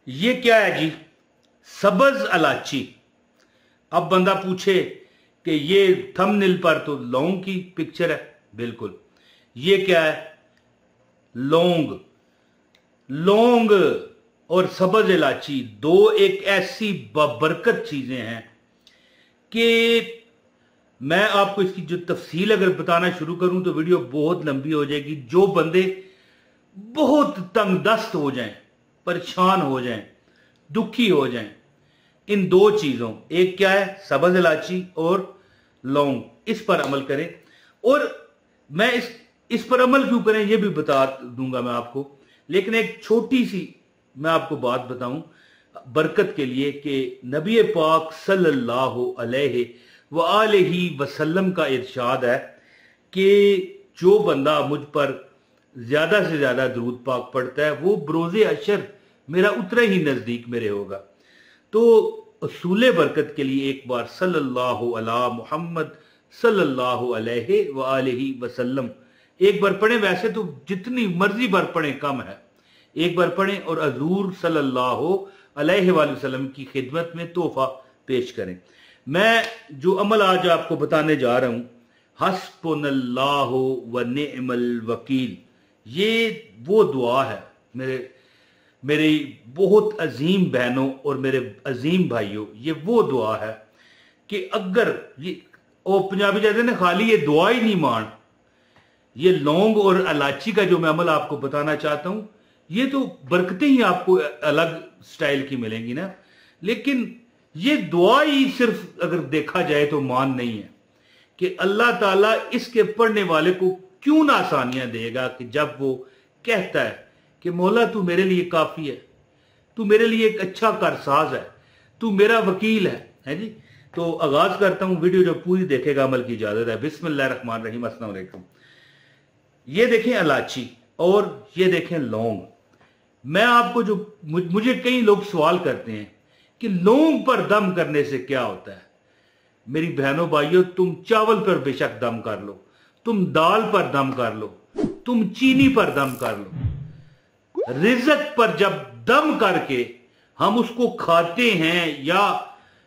ये क्या है जी? सब्ज इलायची। अब बंदा पूछे कि ये थंबनेल पर तो लौंग की पिक्चर है। बिल्कुल। ये क्या है? लौंग। लौंग और सब्ज इलायची दो एक ऐसी बबरकत चीजें हैं कि मैं आपको इसकी जो तफसील अगर बताना शुरू करूं तो वीडियो बहुत लंबी हो जाएगी। जो बंदे बहुत तंगदस्त हो जाएं, परेशान हो जाएं, दुखी हो जाएं, इन दो चीजों, एक क्या है? सब्ज इलायची और लौंग, इस पर अमल करें। और मैं इस पर अमल क्यों करें ये भी बता दूंगा मैं आपको। लेकिन एक छोटी सी मैं आपको बात बताऊं बरकत के लिए कि नबी पाक सल्लल्लाहु अलैहि वसल्लम का इरशाद है कि जो बंदा मुझ पर ज्यादा से ज्यादा दुरूद पाक पढ़ता है वो बरोज़े अशर मेरा उतना ही नजदीक मेरे होगा। तो उसूले बरकत के लिए एक बार सल्लल्लाहु अला मुहम्मद सल्लल्लाहु अलैहि वसल्लम एक बार पढ़ें। वैसे तो जितनी मर्जी बार पढ़ें कम है, एक बार पढ़ें और हजूर सल्लल्लाहु अलैहि वसल्लम की खिदमत में तोहफा पेश करें। मैं जो अमल आज आपको बताने जा रहा हूं, हस्बुनल्लाहु व निअमल वकील, ये वो दुआ है मेरी बहुत अजीम बहनों और मेरे अजीम भाइयों, ये वो दुआ है कि अगर ये ओ पंजाबी कहते हैं ना, खाली ये दुआ ही नहीं मान, ये लौंग और इलायची का जो मैं अमल आपको बताना चाहता हूं, ये तो बरकतें ही आपको अलग स्टाइल की मिलेंगी ना, लेकिन ये दुआ ही सिर्फ अगर देखा जाए तो मान नहीं है कि अल्लाह ताला इसके पढ़ने वाले को क्यों ना आसानियां देगा कि जब वो कहता है कि मौला तू मेरे लिए काफी है, तू मेरे लिए एक अच्छा कारसाज है, तू मेरा वकील है जी। तो आगाज करता हूं, वीडियो जो पूरी देखेगा अमल की इजाजत है। बिस्मिल्लाहिर्रहमानिर्रहीम। अस्सलाम वालेकुम। ये देखें इलायची और ये देखें लौंग। मैं आपको जो मुझे कई लोग सवाल करते हैं कि लौंग पर दम करने से क्या होता है। मेरी बहनों भाइयों, तुम चावल पर बेशक दम कर लो, तुम दाल पर दम कर लो, तुम चीनी पर दम कर लो, रिज़्क पर जब दम करके हम उसको खाते हैं या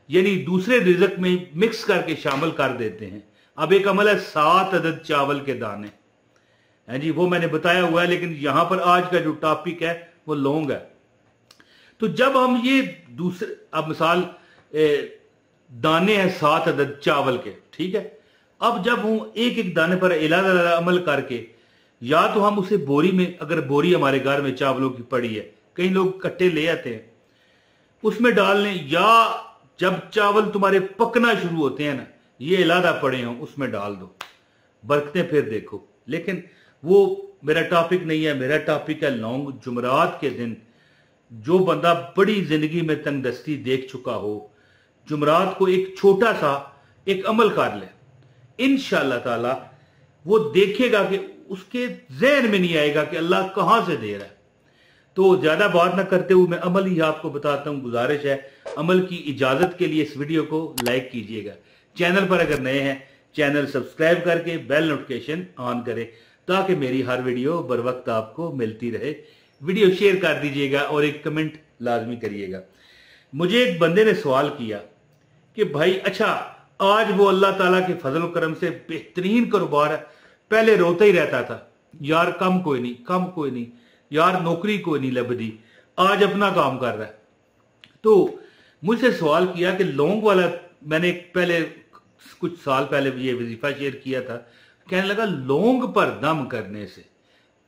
यानी दूसरे रिज़्क में मिक्स करके शामिल कर देते हैं। अब एक अमल है 7 अदद चावल के दाने है जी, वो मैंने बताया हुआ है, लेकिन यहां पर आज का जो टॉपिक है वो लौंग है। तो जब हम ये दूसरे, अब मिसाल दाने हैं 7 अदद चावल के, ठीक है। अब जब हम एक एक दाने पर इलादा अमल करके, या तो हम उसे बोरी में, अगर बोरी हमारे घर में चावलों की पड़ी है, कई लोग कट्टे ले आते हैं, उसमें डाल लें, या जब चावल तुम्हारे पकना शुरू होते हैं ना, ये इलादा पड़े हों, उसमें डाल दो, बरकतें फिर देखो। लेकिन वो मेरा टॉपिक नहीं है। मेरा टॉपिक है लौंग। जुमरात के दिन जो बंदा बड़ी जिंदगी में तंगदस्ती देख चुका हो, जुमरात को एक छोटा सा एक अमल कर ले, इंशाअल्लाह ताला वो देखेगा कि उसके ज़हन में नहीं आएगा कि अल्लाह कहां से दे रहा है। तो ज्यादा बात ना करते हुए मैं अमल ही आपको बताता हूं। गुजारिश है, अमल की इजाजत के लिए इस वीडियो को लाइक कीजिएगा। चैनल पर अगर नए हैं, चैनल सब्सक्राइब करके बेल नोटिफिकेशन ऑन करें ताकि मेरी हर वीडियो बर वक्त आपको मिलती रहे। वीडियो शेयर कर दीजिएगा और एक कमेंट लाजमी करिएगा। मुझे एक बंदे ने सवाल किया कि भाई अच्छा, आज वो अल्लाह ताला के फजल करम से बेहतरीन कारोबार है, पहले रोता ही रहता था यार कम कोई नहीं यार, नौकरी कोई नहीं लभदी, आज अपना काम कर रहा है। तो मुझसे सवाल किया कि लौंग वाला, मैंने पहले कुछ साल पहले ये वजीफा शेयर किया था, कहने लगा लौंग पर दम करने से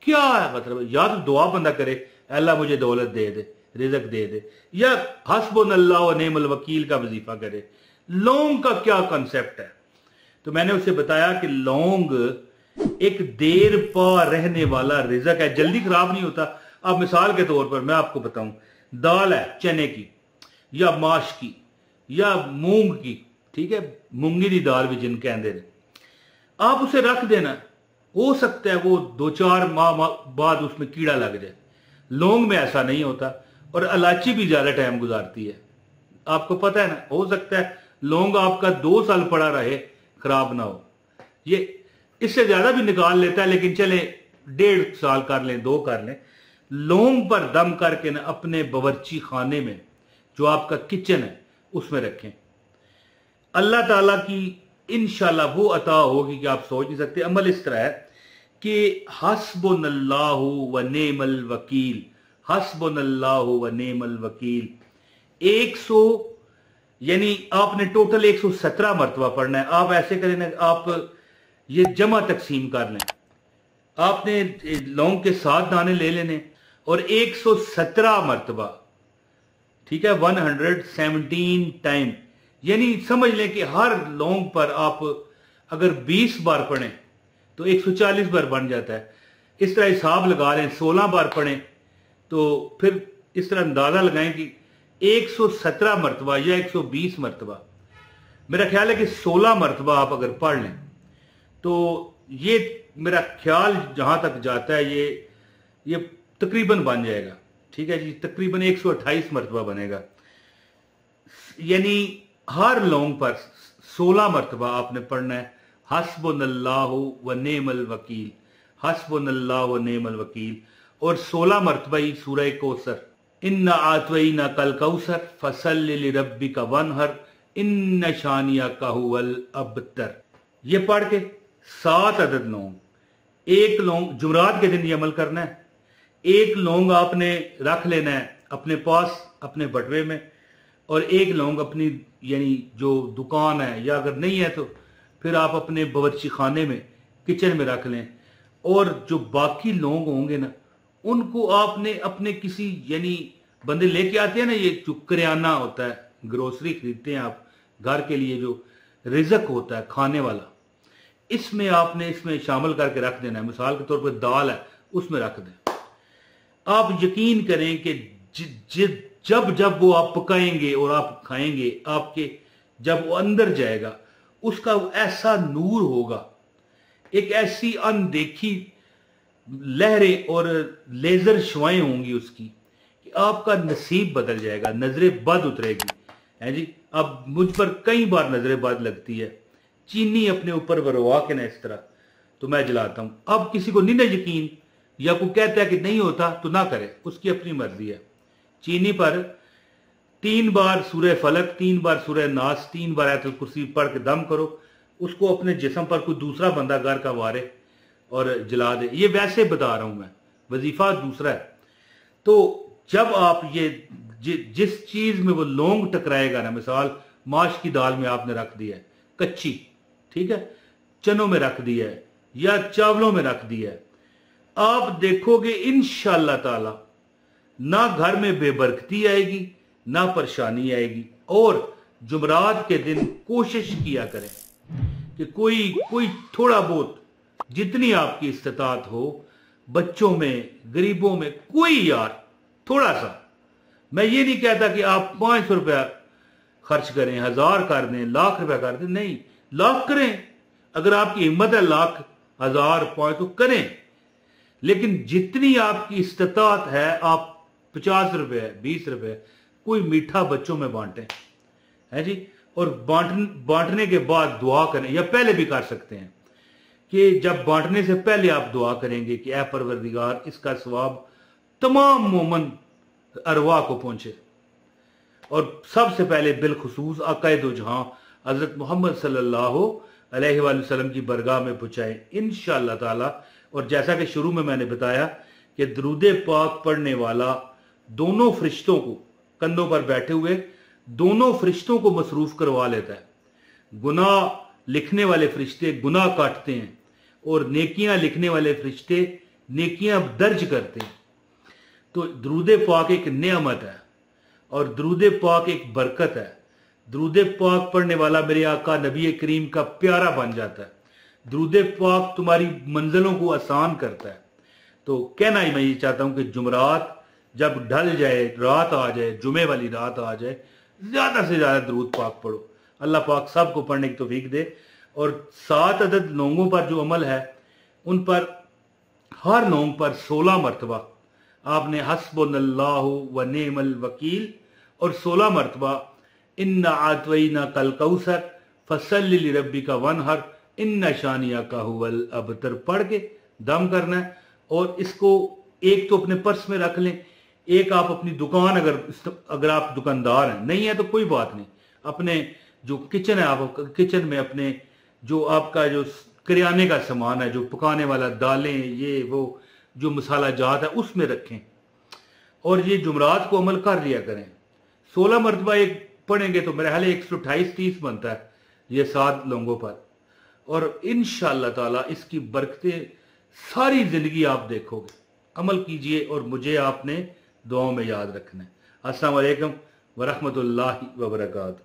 क्या है मतलब? या तो दुआ बंदा करे अल्लाह मुझे दौलत दे दे, रिज़्क दे दे, या हस्बुनल्लाह व निअमल वकील का वजीफा करे। लौंग का क्या कॉन्सेप्ट है? तो मैंने उसे बताया कि लौंग एक देर पा रहने वाला रिज़्क है, जल्दी खराब नहीं होता। अब मिसाल के तौर पर मैं आपको बताऊं, दाल है चने की या माश की या मूंग की, ठीक है, मूंगी दी दाल भी जिन कहते हैं, आप उसे रख देना, हो सकता है वो 2-4 माह बाद उसमें कीड़ा लग जाए। लौंग में ऐसा नहीं होता, और इलायची भी ज्यादा टाइम गुजारती है, आपको पता है ना। हो सकता है लौंग आपका 2 साल पड़ा रहे, खराब ना हो, ये इससे ज्यादा भी निकाल लेता है, लेकिन चले 1.5 साल कर लें, 2 कर लें, लौंग पर दम करके ना अपने बावर्ची खाने में, जो आपका किचन है, उसमें रखें। अल्लाह ताला की इंशाल्लाह वो अता होगी कि आप सोच नहीं सकते। अमल इस तरह है कि हस्बुनल्लाहु व नेमल वकील, हस्बुनल्लाहु व नेमल वकील 100, यानी आपने टोटल 117 मरतबा पढ़ना है। आप ऐसे करें ना, आप ये जमा तकसीम कर लें। आपने लौंग के 7 दाने ले लेने और 117 मरतबा, ठीक है, 117 टाइम, यानी समझ लें कि हर लौंग पर आप अगर 20 बार पढ़ें तो 140 बार बन जाता है। इस तरह हिसाब लगा लें, 16 बार पढ़ें तो फिर इस तरह अंदाजा लगाएं कि 117 मरतबा या 120 मरतबा, मेरा ख्याल है कि 16 मरतबा आप अगर पढ़ लें तो ये मेरा ख्याल जहां तक जाता है ये तकरीबन बन जाएगा। ठीक है जी, तकरीबन 128 मरतबा बनेगा। यानी हर लौंग पर 16 मरतबा आपने पढ़ना है हस्बुनल्लाहु व नेमल वकील, हस्बुनल्लाहु व नेमल वकील। और 16 मरतबा ही सूरह कौसर, इन्ना आतवैना कल कौसर फसल्लि लिरब्बिका वनहर इन्न शानियका हुवल अबतर, ये पढ़ के 7 अदद लौंग, एक लौंग जुमरात के दिन ये अमल करना है। एक लौंग आपने रख लेना है अपने पास अपने बटवे में, और एक लौंग अपनी यानी जो दुकान है, या अगर नहीं है तो फिर आप अपने बावर्ची खाने में किचन में रख लें। और जो बाकी लौंग होंगे ना, उनको आपने अपने किसी यानी बंदे लेके आते हैं ना, ये जो करियाना होता है, ग्रोसरी खरीदते हैं आप घर के लिए, जो रिजक होता है खाने वाला, इसमें आपने इसमें शामिल करके रख देना है। मिसाल के तौर पर दाल है, उसमें रख दें। आप यकीन करें कि जब जब वो आप पकाएंगे और आप खाएंगे, आपके जब वो अंदर जाएगा उसका ऐसा नूर होगा, एक ऐसी अनदेखी लहरें और लेजर शुआएं होंगी उसकी कि आपका नसीब बदल जाएगा, नजरे बद उतरेगी है जी। अब मुझ पर कई बार नजरे बद लगती है, चीनी अपने ऊपर वरवा के ना इस तरह तो मैं जलाता हूं। अब किसी को नहीं ना यकीन, या कोई कहता है कि नहीं होता तो ना करे, उसकी अपनी मर्जी है। चीनी पर 3 बार सूरह फलक, 3 बार सूरह नास, 3 बार आयतुल कुर्सी पढ़ के दम करो, उसको अपने जिस्म पर कोई दूसरा बंदा घर का वारे और जला दे। ये वैसे बता रहा हूं मैं, वजीफा दूसरा है। तो जब आप ये जिस चीज में वो लौंग टकराएगा ना, मिसाल माश की दाल में आपने रख दिया है कच्ची, ठीक है, चनों में रख दिया है या चावलों में रख दिया है, आप देखोगे इंशाअल्लाह ताला ना घर में बेबरकती आएगी ना परेशानी आएगी। और जुमरात के दिन कोशिश किया करें कि कोई थोड़ा बहुत, जितनी आपकी इस्तात हो, बच्चों में, गरीबों में, कोई यार थोड़ा सा, मैं ये नहीं कहता कि आप 500 रुपया खर्च करें, 1000 कर दें, लाख रुपया कर दें, नहीं, लाख करें। अगर आपकी हिम्मत है लाख, 1000, 500 तो करें, लेकिन जितनी आपकी इस्तात है आप 50 रुपये, 20 रुपये कोई मीठा बच्चों में बांटें है जी। और बांटने के बाद दुआ करें, या पहले भी कर सकते हैं कि जब बांटने से पहले आप दुआ करेंगे कि ऐ परवरदिगार, इसका सवाब तमाम मोमन अरवा को पहुंचे, और सबसे पहले बिलखुसूस आकाए दो जहां हजरत मोहम्मद सल्लल्लाहु अलैहि वसल्लम की बरगाह में पहुंचाए इंशाअल्लाह ताला। और जैसा कि शुरू में मैंने बताया कि दरूदे पाक पढ़ने वाला दोनों फरिश्तों को कंधों पर बैठे हुए दोनों फरिश्तों को मसरूफ करवा लेता है। गुनाह लिखने वाले फरिश्ते गुनाह काटते हैं और नेकियां लिखने वाले फरिश्ते नेकियां दर्ज करते हैं। तो दरूद पाक एक नेमत है और दरूद पाक एक बरकत है। दरूद पाक पढ़ने वाला मेरे आका नबी करीम का प्यारा बन जाता है। दरूद पाक तुम्हारी मंजिलों को आसान करता है। तो कहना ही मैं ये चाहता हूं कि जुमरात जब ढल जाए, रात आ जाए, जुमे वाली रात आ जाए, ज्यादा से ज्यादा दरूद पाक पढ़ो। अल्लाह पाक सबको पढ़ने की तौफीक दे। और 7 अदद लौंगों पर जो अमल है, उन पर हर लौंग पर 16 मरतबा आपने हस्बुनल्लाहु व नेमल वकील और 16 मरतबा इन्ना आतवैना कल कौसर फसल्लि लिरब्बिका वनहर इन्ना शानियका हुवल अबतर पढ़ के दम करना है। और इसको एक तो अपने पर्स में रख लें, एक आप अपनी दुकान, अगर आप दुकानदार हैं, नहीं है तो कोई बात नहीं, अपने जो किचन है, आप किचन में अपने जो आपका जो करियाने का सामान है, जो पकाने वाला, दालें, ये वो जो मसाला जात है, उसमें रखें और ये जुमरात को अमल कर लिया करें। 16 मरतबा एक पढ़ेंगे तो मेरे ख्याल 128-30 बनता है ये 7 लोगों पर, और इंशाअल्लाह ताला इसकी बरकतें सारी जिंदगी आप देखोगे। अमल कीजिए और मुझे आपने दुआओं में याद रखना है। अस्सलाम वालेकुम व रहमतुल्लाहि व बरकातहू।